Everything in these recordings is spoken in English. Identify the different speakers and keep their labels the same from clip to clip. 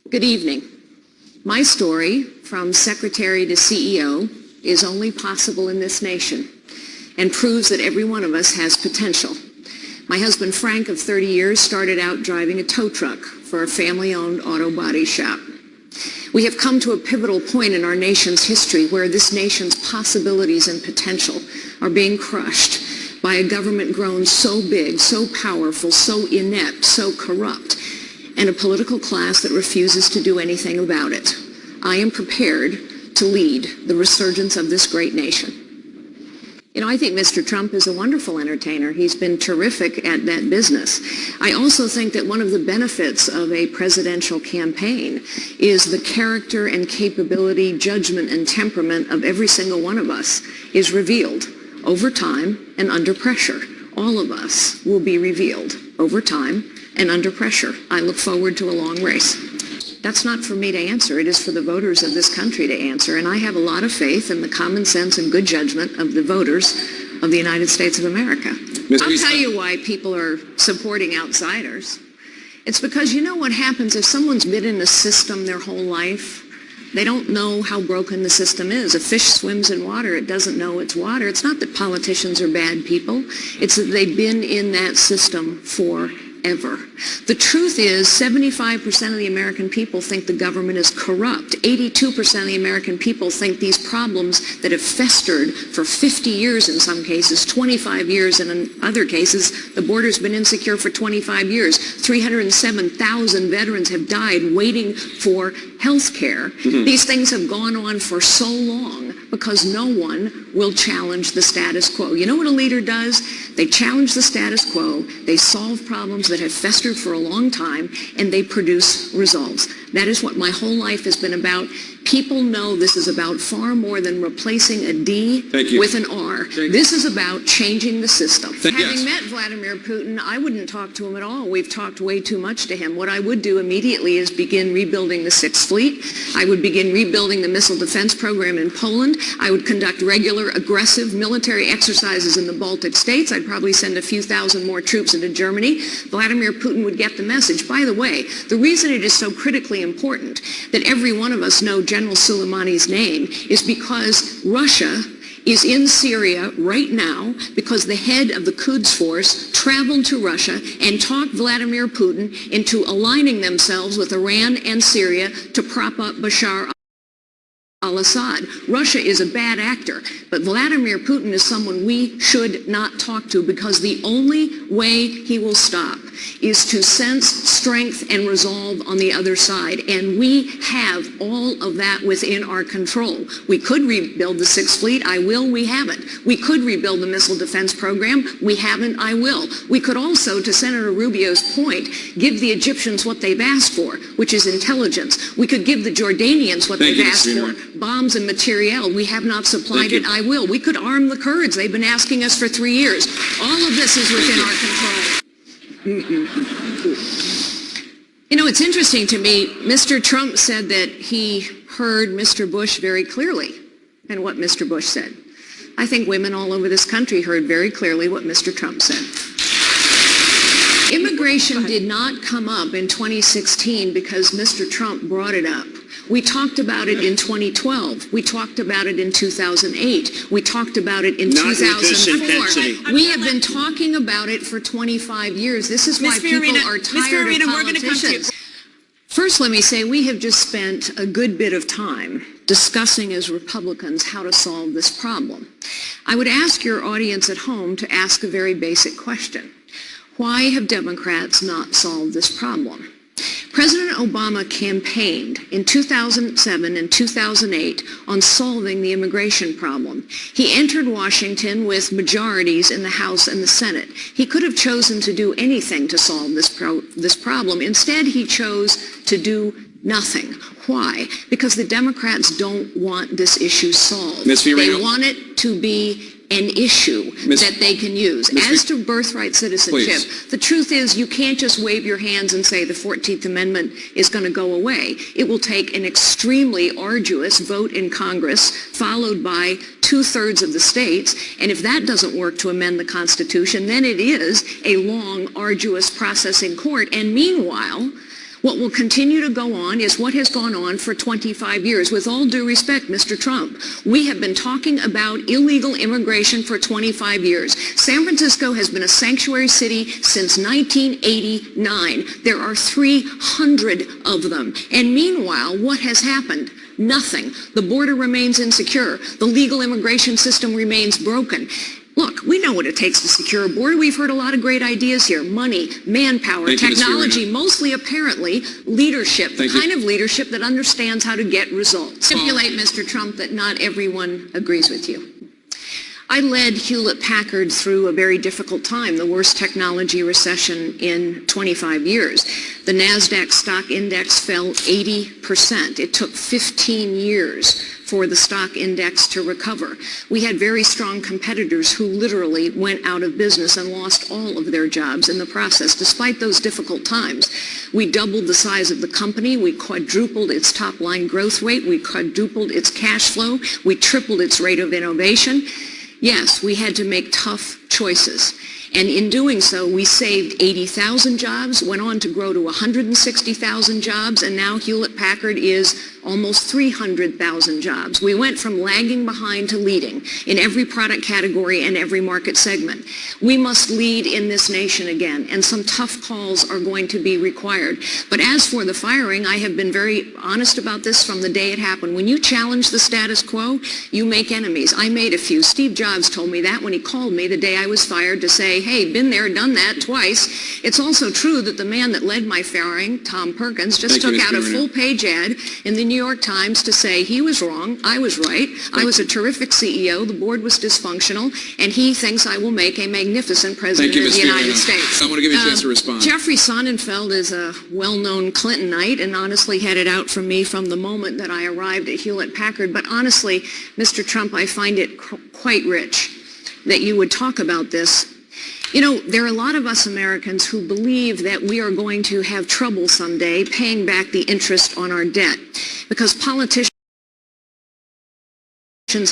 Speaker 1: Good evening. My story, from secretary to CEO, is only possible in this nation and proves that every one of us has potential. My husband Frank, of 30 years, started out driving a tow truck for a family-owned auto body shop. We have come to a pivotal point in our nation's history where this nation's possibilities and potential are being crushed by a government grown so big, so powerful, so inept, so corrupt, and a political class that refuses to do anything about it. I am prepared to lead the resurgence of this great nation. You know, I think Mr. Trump is a wonderful entertainer. He's been terrific at that business. I also think that one of the benefits of a presidential campaign is the character and capability, judgment and temperament of every single one of us is revealed over time and under pressure. All of us will be revealed over time and under pressure. I look forward to a long race. That's not for me to answer. It is for the voters of this country to answer. And I have a lot of faith in the common sense and good judgment of the voters of the United States of America. I'll tell you why people are supporting outsiders. It's because you know what happens if someone's been in a system their whole life. They don't know how broken the system is. A fish swims in water, it doesn't know it's water. It's not that politicians are bad people. It's that they've been in that system forever. The truth is 75% of the American people think the government is corrupt. 82% of the American people think these problems that have festered for 50 years in some cases, 25 years, and in other cases, the border's been insecure for 25 years. 307,000 veterans have died waiting for health care. These things have gone on for so long because no one will challenge the status quo. You know what a leader does? They challenge the status quo, they solve problems that have festered for a long time, and they produce results. That is what my whole life has been about. People know this is about far more than replacing a D with an R. This is about changing the system. Having met Vladimir Putin, I wouldn't talk to him at all. We've talked way too much to him. What I would do immediately is begin rebuilding the Sixth Fleet. I would begin rebuilding the missile defense program in Poland. I would conduct regular, aggressive military exercises in the Baltic states. I'd probably send a few thousand more troops into Germany. Vladimir Putin would get the message. By the way, the reason it is so critically important that every one of us know General Soleimani's name is because Russia is in Syria right now because the head of the Quds force traveled to Russia and talked Vladimir Putin into aligning themselves with Iran and Syria to prop up Bashar al-Assad. Russia is a bad actor, but Vladimir Putin is someone we should not talk to because the only way he will stop is to sense strength and resolve on the other side, and we have all of that within our control. We could rebuild the Sixth Fleet. I will. We haven't. We could rebuild the missile defense program. We haven't. I will. We could also, to Senator Rubio's point, give the Egyptians what they've asked for, which is intelligence. We could give the Jordanians what they've asked for, bombs and materiel. We have not supplied it. I will. We could arm the Kurds. They've been asking us for 3 years. All of this is within our control. You know, it's interesting to me, Mr. Trump said that he heard Mr. Bush very clearly and what Mr. Bush said. I think women all over this country heard very clearly what Mr. Trump said. Immigration did not come up in 2016 because Mr. Trump brought it up. We talked about it in 2012. We talked about it in 2008. We talked about it in 2004. We have been talking about it for 25 years. This is why people are tired of politicians. First, let me say we have just spent a good bit of time discussing as Republicans how to solve this problem. I would ask your audience at home to ask a very basic question. Why have Democrats not solved this problem? President Obama campaigned in 2007 and 2008 on solving the immigration problem. He entered Washington with majorities in the House and the Senate. He could have chosen to do anything to solve this problem. Instead, he chose to do nothing. Why? Because the Democrats don't want this issue solved. They want it to be an issue that they can use. As to birthright citizenship, the truth is you can't just wave your hands and say the 14th Amendment is going to go away. It will take an extremely arduous vote in Congress, followed by 2/3 of the states, and if that doesn't work to amend the Constitution, then it is a long, arduous process in court. And meanwhile, What will continue to go on is what has gone on for 25 years. With all due respect, Mr. Trump, we have been talking about illegal immigration for 25 years. San Francisco has been a sanctuary city since 1989. There are 300 of them. And meanwhile, what has happened? Nothing. The border remains insecure. The legal immigration system remains broken. Look, we know what it takes to secure a border. We've heard a lot of great ideas here. Money, manpower, technology, mostly apparently leadership, the kind of leadership that understands how to get results. Stipulate, Mr. Trump, that not everyone agrees with you. I led Hewlett-Packard through a very difficult time, the worst technology recession in 25 years. The NASDAQ stock index fell 80%. It took 15 years for the stock index to recover. We had very strong competitors who literally went out of business and lost all of their jobs in the process. Despite those difficult times, we doubled the size of the company. We quadrupled its top-line growth rate. We quadrupled its cash flow. We tripled its rate of innovation. Yes, we had to make tough choices. And in doing so, we saved 80,000 jobs, went on to grow to 160,000 jobs, and now Hewlett-Packard is almost 300,000 jobs. We went from lagging behind to leading in every product category and every market segment. We must lead in this nation again, and some tough calls are going to be required. But as for the firing, I have been very honest about this from the day it happened. When you challenge the status quo, you make enemies. I made a few. Steve Jobs told me that when he called me the day I was fired to say, hey, been there, done that twice. It's also true that the man that led my firing, Tom Perkins, just took out a full-page ad in the New York Times to say he was wrong, I was right, I was a terrific CEO, the board was dysfunctional, and he thinks I will make a magnificent president of the United States.
Speaker 2: I want to give you a chance to respond.
Speaker 1: Jeffrey Sonnenfeld is a well-known Clintonite and honestly had it out from me from the moment that I arrived at Hewlett-Packard. But honestly, Mr. Trump, I find it quite rich that you would talk about this. You know, there are a lot of us Americans who believe that we are going to have trouble someday paying back the interest on our debt because politicians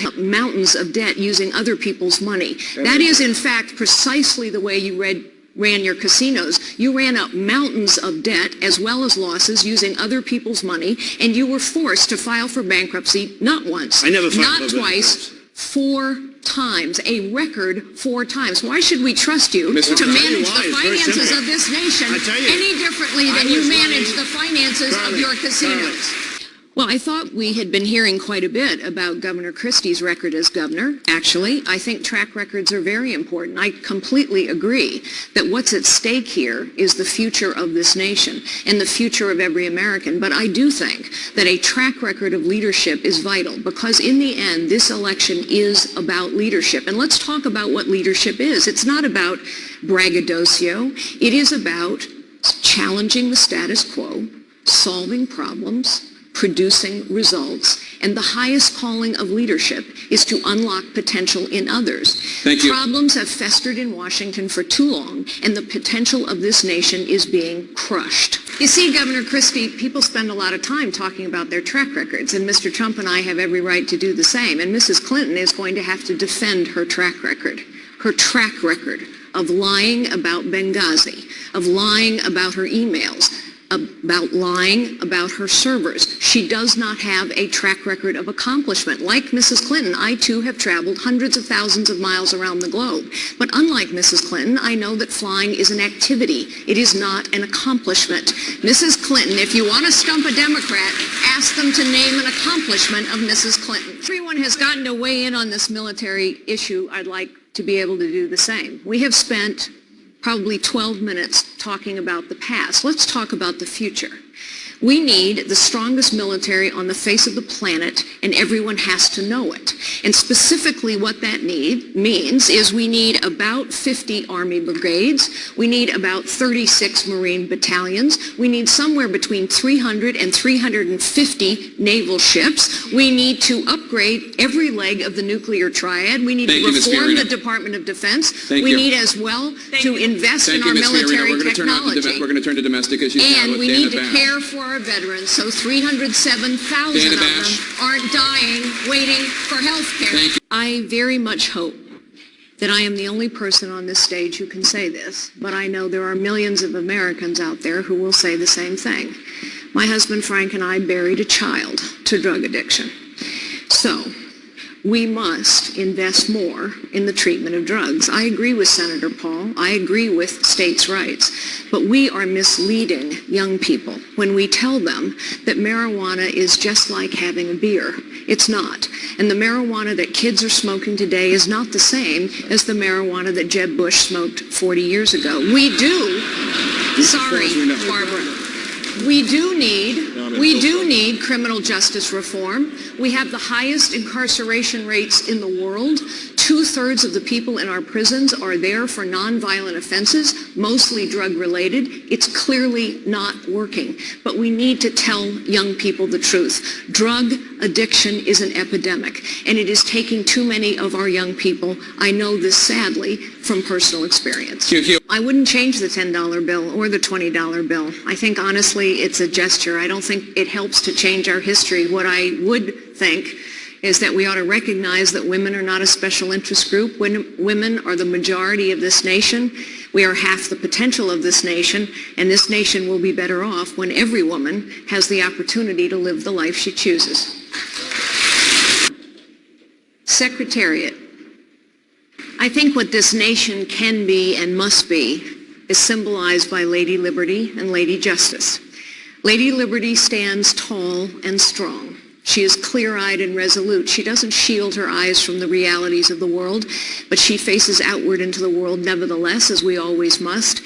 Speaker 1: have mountains of debt using other people's money. That is, in fact, precisely the way you ran your casinos. You ran up mountains of debt as well as losses using other people's money, and you were forced to file for bankruptcy not once, not twice, 4 times, a record 4 times. Why should we trust you to manage the finances of this nation any differently than you manage the finances of your casinos? Well, I thought we had been hearing quite a bit about Governor Christie's record as governor. Actually, I think track records are very important. I completely agree that what's at stake here is the future of this nation and the future of every American. But I do think that a track record of leadership is vital because in the end, this election is about leadership. And let's talk about what leadership is. It's not about braggadocio. It is about challenging the status quo, solving problems, producing results, and the highest calling of leadership is to unlock potential in others.
Speaker 2: Thank you.
Speaker 1: Problems have festered in Washington for too long, and the potential of this nation is being crushed. You see, Governor Christie, people spend a lot of time talking about their track records, and Mr. Trump and I have every right to do the same, and Mrs. Clinton is going to have to defend her track record of lying about Benghazi, of lying about her emails, about lying about her servers. She does not have a track record of accomplishment. Like Mrs. Clinton, I too have traveled hundreds of thousands of miles around the globe. But unlike Mrs. Clinton, I know that flying is an activity. It is not an accomplishment. Mrs. Clinton, if you want to stump a Democrat, ask them to name an accomplishment of Mrs. Clinton. Everyone has gotten to weigh in on this military issue. I'd like to be able to do the same. We have spent probably 12 minutes talking about the past. Let's talk about the future. We need the strongest military on the face of the planet, and everyone has to know it. And specifically what that means is we need about 50 Army brigades, we need about 36 Marine battalions, we need somewhere between 300 and 350 naval ships, we need to upgrade every leg of the nuclear triad, we need to reform the Department of Defense, we need as well to invest in our military technology.
Speaker 2: We're going to turn to domestic issues now.
Speaker 1: And we need to care for our veterans, so 307,000 of them aren't dying waiting for health care. I very much hope that I am the only person on this stage who can say this, but I know there are millions of Americans out there who will say the same thing. My husband Frank and I buried a child to drug addiction. So, we must invest more in the treatment of drugs. I agree with Senator Paul. I agree with states' rights. But we are misleading young people when we tell them that marijuana is just like having a beer. It's not. And the marijuana that kids are smoking today is not the same as the marijuana that Jeb Bush smoked 40 years ago. We do, sorry, Barbara. We do need criminal justice reform. We have the highest incarceration rates in the world. 2/3 of the people in our prisons are there for nonviolent offenses, mostly drug-related. It's clearly not working. But we need to tell young people the truth. Drug addiction is an epidemic, and it is taking too many of our young people. I know this sadly from personal experience. I wouldn't change the $10 bill or the $20 bill. I think, honestly, it's a gesture. I don't think it helps to change our history. What I would think is that we ought to recognize that women are not a special interest group. Women are the majority of this nation. We are half the potential of this nation, and this nation will be better off when every woman has the opportunity to live the life she chooses. Secretariat. I think what this nation can be and must be is symbolized by Lady Liberty and Lady Justice. Lady Liberty stands tall and strong. She is clear-eyed and resolute. She doesn't shield her eyes from the realities of the world, but she faces outward into the world nevertheless, as we always must,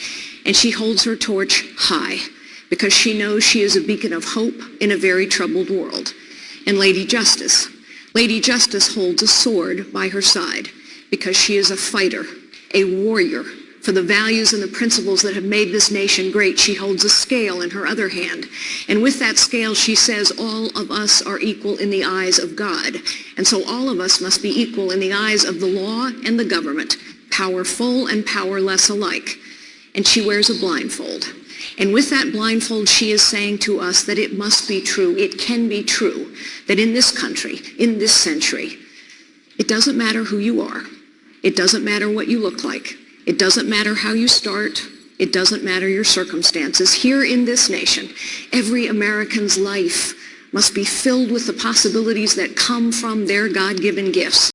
Speaker 1: and she holds her torch high because she knows she is a beacon of hope in a very troubled world. And Lady Justice holds a sword by her side because she is a fighter, a warrior, for the values and the principles that have made this nation great. She holds a scale in her other hand. And with that scale, she says all of us are equal in the eyes of God. And so all of us must be equal in the eyes of the law and the government, powerful and powerless alike. And she wears a blindfold. And with that blindfold, she is saying to us that it must be true, it can be true, that in this country, in this century, it doesn't matter who you are. It doesn't matter what you look like. It doesn't matter how you start. It doesn't matter your circumstances. Here in this nation, every American's life must be filled with the possibilities that come from their God-given gifts.